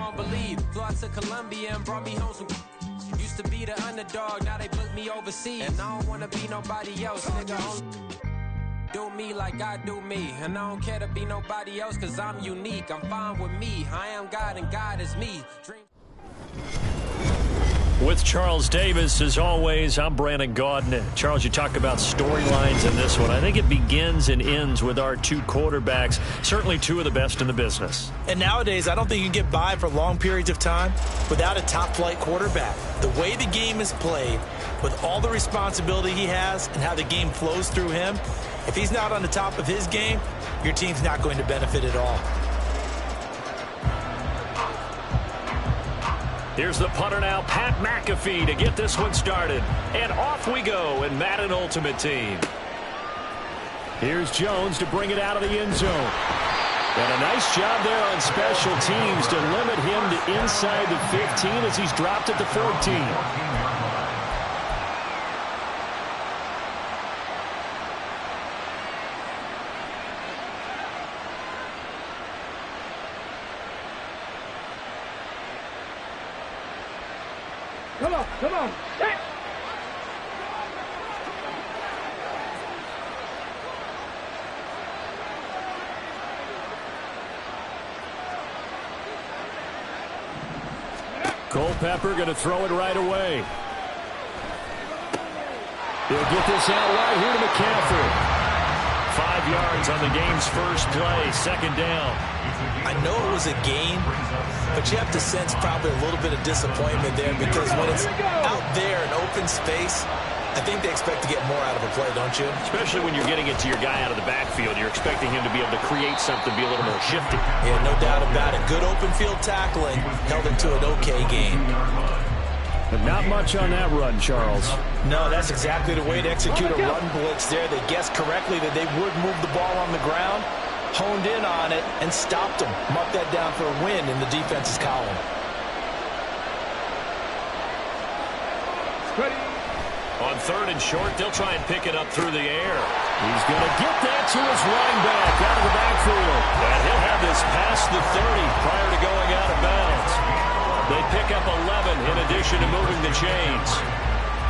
Don't believe. Flew out to Colombia and brought me home some. Used to be the underdog, now they book me overseas. And I don't wanna be nobody else, nigga. Do me like I do me. And I don't care to be nobody else, cause I'm unique. I'm fine with me. I am God and God is me. Dream. With Charles Davis, as always, I'm Brandon Gaudin. Charles, you talk about storylines in this one. I think it begins and ends with our two quarterbacks, certainly two of the best in the business. And nowadays, I don't think you can get by for long periods of time without a top-flight quarterback. The way the game is played, with all the responsibility he has and how the game flows through him, if he's not on the top of his game, your team's not going to benefit at all. Here's the punter now, Pat McAfee, to get this one started. And off we go in Madden Ultimate Team. Here's Jones to bring it out of the end zone. And a nice job there on special teams to limit him to inside the 15 as he's dropped at the 14. Come on. Hey. Culpepper going to throw it right away. He'll get this out wide here to McCaffrey. 5 yards on the game's first play, second down. I know it was a gain, but you have to sense probably a little bit of disappointment there because when it's out there in open space, I think they expect to get more out of a play, don't you? Especially when you're getting it to your guy out of the backfield. You're expecting him to be able to create something, be a little more shifty. Yeah, no doubt about it. Good open field tackling held into an okay game. But not much on that run, Charles. No, that's exactly the way to execute a run blitz there. They guessed correctly that they would move the ball on the ground, honed in on it, and stopped them. Marked that down for a win in the defense's column. Ready. On third and short, they'll try and pick it up through the air. He's going to get that to his running back out of the backfield. And he'll have this past the 30 prior to going out of bounds. They pick up 11 in addition to moving the chains.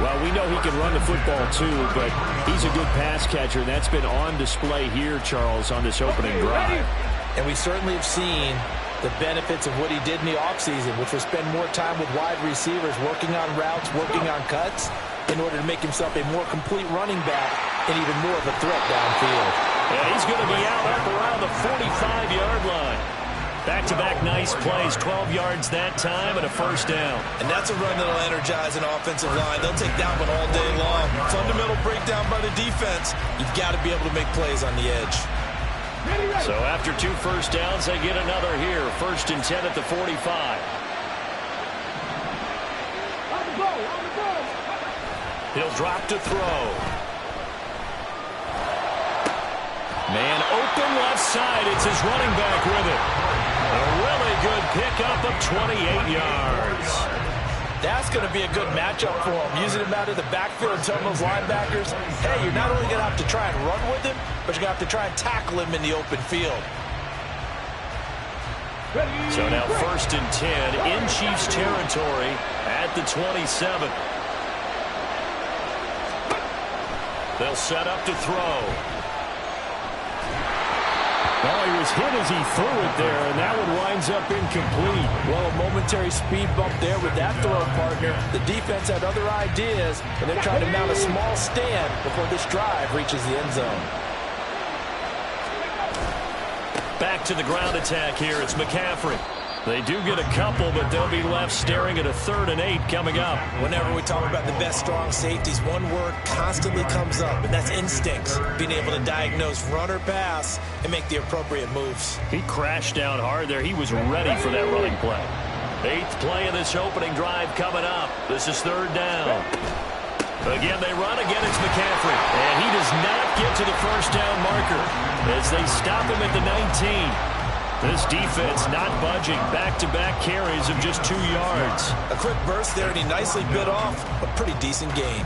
Well, we know he can run the football too, but he's a good pass catcher. That's been on display here, Charles, on this opening drive. And we certainly have seen the benefits of what he did in the offseason, which was spend more time with wide receivers, working on routes, working on cuts, in order to make himself a more complete running back and even more of a threat downfield. And he's going to be out up around the 45-yard line. Back-to-back nice plays, 12 yards that time and a first down. And that's a run that'll energize an offensive line. They'll take that one all day long. Fundamental breakdown by the defense. You've got to be able to make plays on the edge. So after 2 first downs, they get another here. 1st and 10 at the 45. He'll drop to throw. Man open left side. It's his running back with it. A really good pickup of 28 yards. That's going to be a good matchup for him. Using him out of the backfield and telling those linebackers, hey, you're not only going to have to try and run with him, but you're going to have to try and tackle him in the open field. So now 1st and 10 in Chiefs territory at the 27. They'll set up to throw. Well, he was hit as he threw it there, and that one winds up incomplete. Well, a momentary speed bump there with that throw, partner. The defense had other ideas, and they're trying to mount a small stand before this drive reaches the end zone. Back to the ground attack here. It's McCaffrey. They do get a couple, but they'll be left staring at a 3rd and 8 coming up. Whenever we talk about the best strong safeties, one word constantly comes up, and that's instincts. Being able to diagnose run or pass and make the appropriate moves. He crashed down hard there. He was ready for that running play. 8th play of this opening drive coming up. This is 3rd down. Again, they run. Again, it's McCaffrey. And he does not get to the first down marker as they stop him at the 19. This defense not budging. Back-to-back carries of just 2 yards. A quick burst there, and he nicely bit off a pretty decent gain.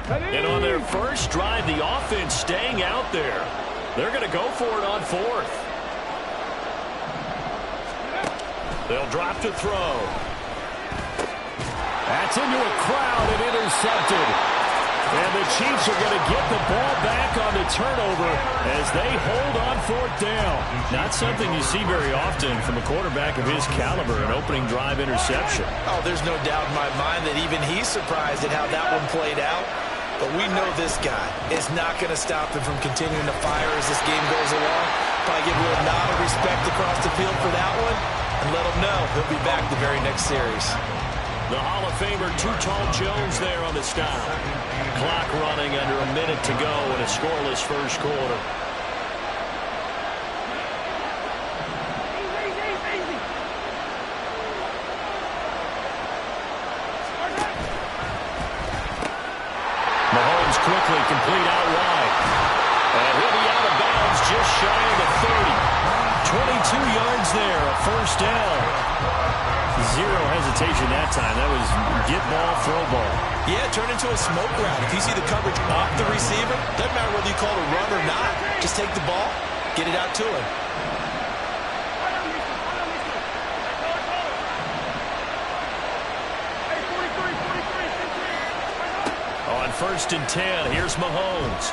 And on their first drive, the offense staying out there. They're going to go for it on 4th. They'll drop to throw. That's into a crowd and intercepted. And the Chiefs are going to get the ball back on the turnover as they hold on 4th down. Not something you see very often from a quarterback of his caliber, an opening drive interception. Oh, there's no doubt in my mind that even he's surprised at how that one played out. But we know this guy is not going to stop him from continuing to fire as this game goes along. Probably give a little nod of respect across the field for that one and let him know he'll be back the very next series. The Hall of Famer, Too Tall Jones there on the stop. Clock running under a minute to go in a scoreless first quarter. Mahomes quickly complete out wide. And he'll be out of bounds just shy of the 30. 22 yards there, a first down. Zero hesitation that time. That was get ball, throw ball. Yeah, turn into a smoke route. If you see the coverage off the receiver, doesn't matter whether you call it a run or not. Just take the ball, get it out to him. On 1st and 10, here's Mahomes.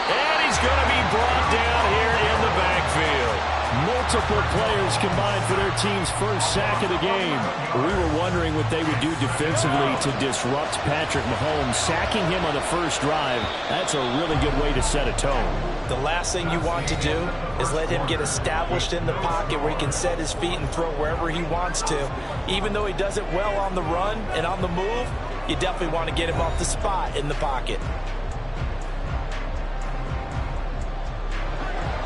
And he's going to be brought down here in the backfield. Multiple players combined for their team's first sack of the game. We were wondering what they would do defensively to disrupt Patrick Mahomes. Sacking him on the first drive, that's a really good way to set a tone. The last thing you want to do is let him get established in the pocket where he can set his feet and throw wherever he wants to. Even though he does it well on the run and on the move, you definitely want to get him off the spot in the pocket.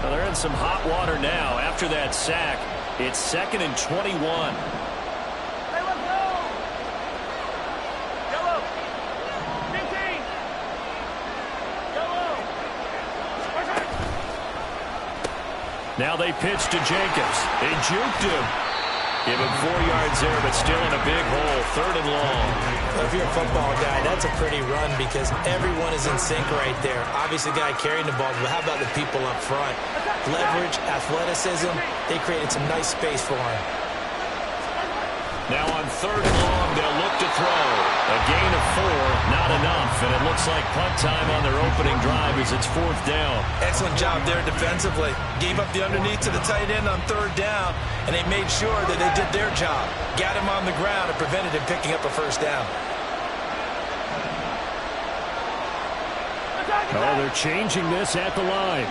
Well, they're in some hot water now. After that sack, it's 2nd and 21. Hey, let's go! Yellow! 15! Yellow! Now they pitch to Jacobs. They juked him. Give him 4 yards there, but still in a big hole. 3rd and long. If you're a football guy, that's a pretty run because everyone is in sync right there. Obviously, the guy carrying the ball, but how about the people up front? Leverage, athleticism, they created some nice space for him. Now on 3rd and long, they'll look to throw. A gain of 4, not enough, and it looks like punt time on their opening drive as it's 4th down. Excellent job there defensively. Gave up the underneath to the tight end on 3rd down, and they made sure that they did their job. Got him on the ground and prevented him picking up a first down. Oh, they're changing this at the line.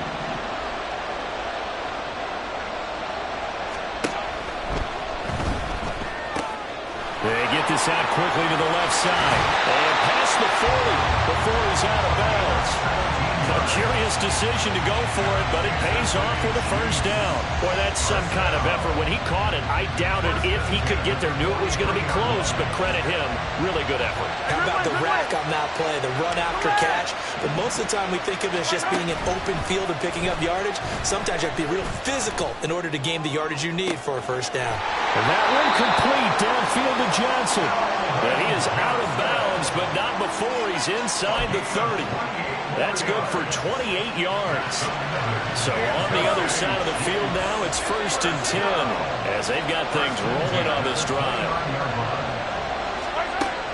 They get this out quickly to the left side. And past the 40 before he's out of bounds. A curious decision to go for it, but it pays off with a first down. Boy, that's some kind of effort. When he caught it, I doubted if he could get there. Knew it was going to be close, but credit him. Really good effort. How about the rack on that play, the run after catch? But most of the time we think of it as just being an open field and picking up yardage. Sometimes you have to be real physical in order to gain the yardage you need for a first down. And that one complete downfield to Johnson. And he is out of bounds, but not before he's inside the 30. That's good for 28 yards. So on the other side of the field now, it's 1st and 10 as they've got things rolling on this drive.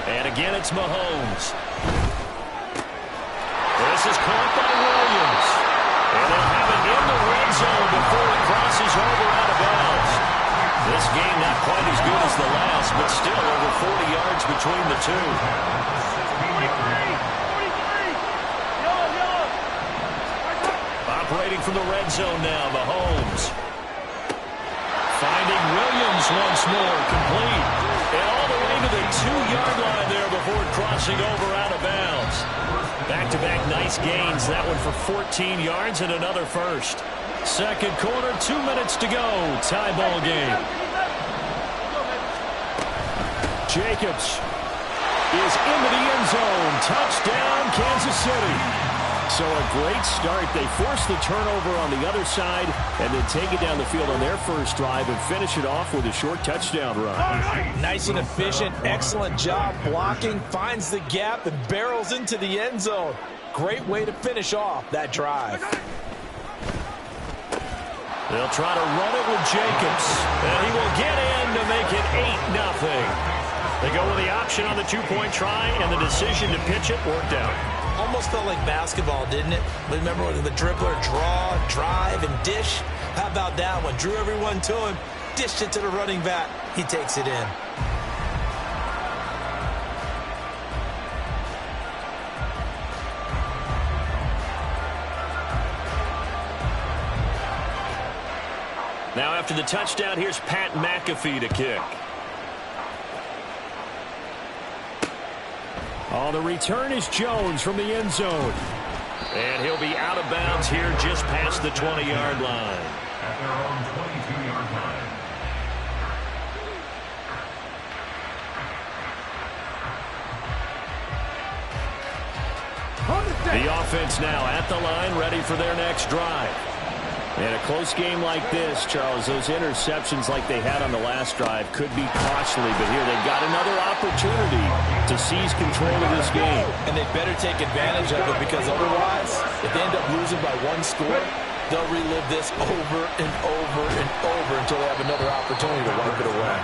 And again, it's Mahomes. This is caught by Williams. And they'll have it in the red zone before it crosses over out of bounds. This game not quite as good as the last, but still over 40 yards between the two. Operating from the red zone now, Mahomes. Finding Williams once more, complete. And all the way to the 2-yard line there before crossing over out of bounds. Back-to-back nice gains. That one for 14 yards and another first. 2nd quarter, 2 minutes to go. Tie ball game. Jacobs is into the end zone. Touchdown, Kansas City. So a great start. They force the turnover on the other side and then take it down the field on their first drive and finish it off with a short touchdown run. Nice and efficient. Excellent job blocking. Finds the gap and barrels into the end zone. Great way to finish off that drive. They'll try to run it with Jacobs, and he will get in to make it 8-0. They go with the option on the two-point try, and the decision to pitch it worked out. Almost felt like basketball, didn't it? Remember when the dribbler draw, drive, and dish? How about that one? Drew everyone to him, dished it to the running back. He takes it in. Now after the touchdown, here's Pat McAfee to kick. Oh, the return is Jones from the end zone. And he'll be out of bounds here just past the 20-yard line. At their own 22-yard line. The offense now at the line, ready for their next drive. In a close game like this, Charles, those interceptions like they had on the last drive could be costly, but here they've got another opportunity to seize control of this game. And they better take advantage of it, because otherwise, if they end up losing by one score, they'll relive this over and over and over until they have another opportunity to wipe it away.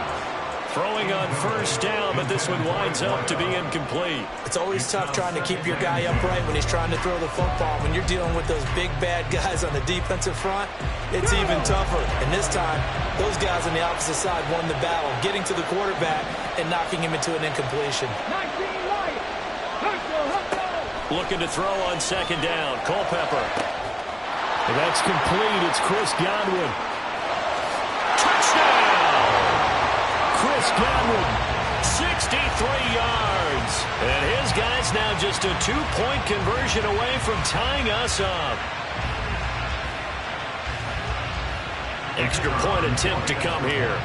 Throwing on first down, but this one winds up to be incomplete. It's always tough trying to keep your guy upright when he's trying to throw the football. When you're dealing with those big, bad guys on the defensive front, it's even tougher. And this time, those guys on the opposite side won the battle, getting to the quarterback and knocking him into an incompletion. Looking to throw on second down. Culpepper. And that's complete. It's Chris Godwin. Touchdown! Chris Godwin, 63 yards. And his guy's now just a two-point conversion away from tying us up. Extra point attempt to come here.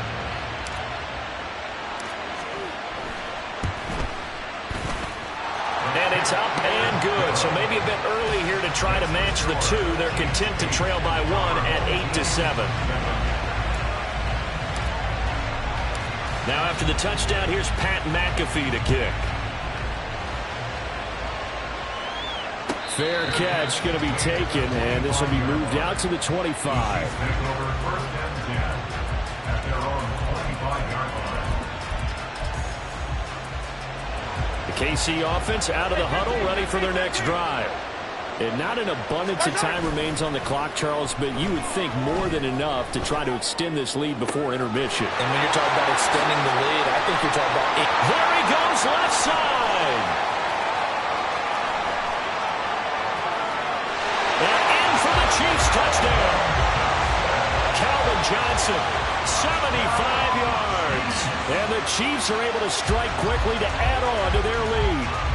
And it's up and good. So maybe a bit early here to try to match the two. They're content to trail by one at 8-7. Now after the touchdown, here's Pat McAfee to kick. Fair catch going to be taken, and this will be moved out to the 25. The KC offense out of the huddle, ready for their next drive. And not an abundance of time remains on the clock, Charles, but you would think more than enough to try to extend this lead before intermission. And when you're talking about extending the lead, I think you're talking about 8. There he goes, left side. And in for the Chiefs touchdown. Calvin Johnson, 75 yards. And the Chiefs are able to strike quickly to add on to their lead.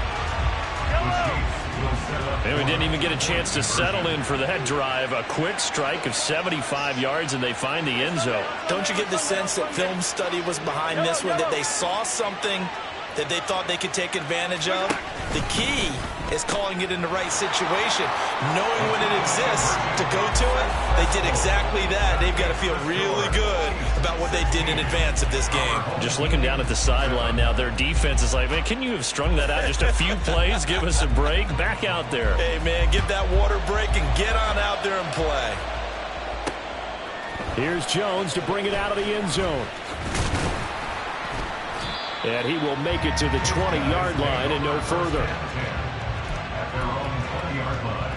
And we didn't even get a chance to settle in for that drive. A quick strike of 75 yards, and they find the end zone. Don't you get the sense that film study was behind this one, that they saw something that they thought they could take advantage of? The key is calling it in the right situation, knowing when it exists to go to it. They did exactly that. They've got to feel really good about what they did in advance of this game. Just looking down at the sideline now, their defense is like, man, can you have strung that out just a few plays? Give us a break. Back out there. Hey, man, give that water break and get on out there and play. Here's Jones to bring it out of the end zone. And he will make it to the 20-yard line and no further. At their own 20-yard line.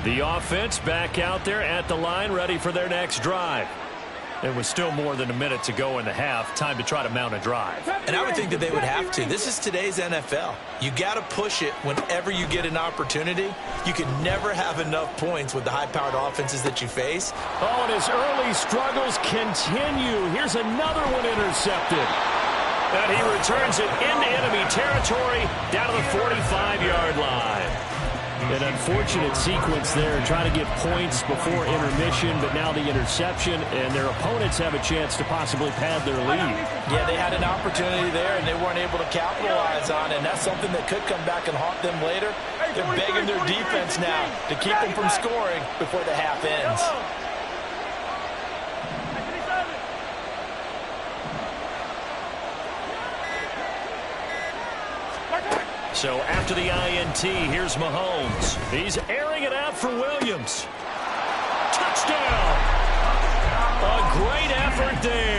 The offense back out there at the line, ready for their next drive. And with still more than a minute to go in the half, time to try to mount a drive. And I would think that they would have to. This is today's NFL. You got to push it whenever you get an opportunity. You can never have enough points with the high-powered offenses that you face. Oh, and his early struggles continue. Here's another one intercepted. And he returns it into enemy territory down to the 45-yard line. An unfortunate sequence there, trying to get points before intermission, but now the interception, and their opponents have a chance to possibly pad their lead. Yeah, they had an opportunity there, and they weren't able to capitalize on it, and that's something that could come back and haunt them later. They're begging their defense now to keep them from scoring before the half ends. So after the INT, here's Mahomes. He's airing it out for Williams. Touchdown! A great effort there.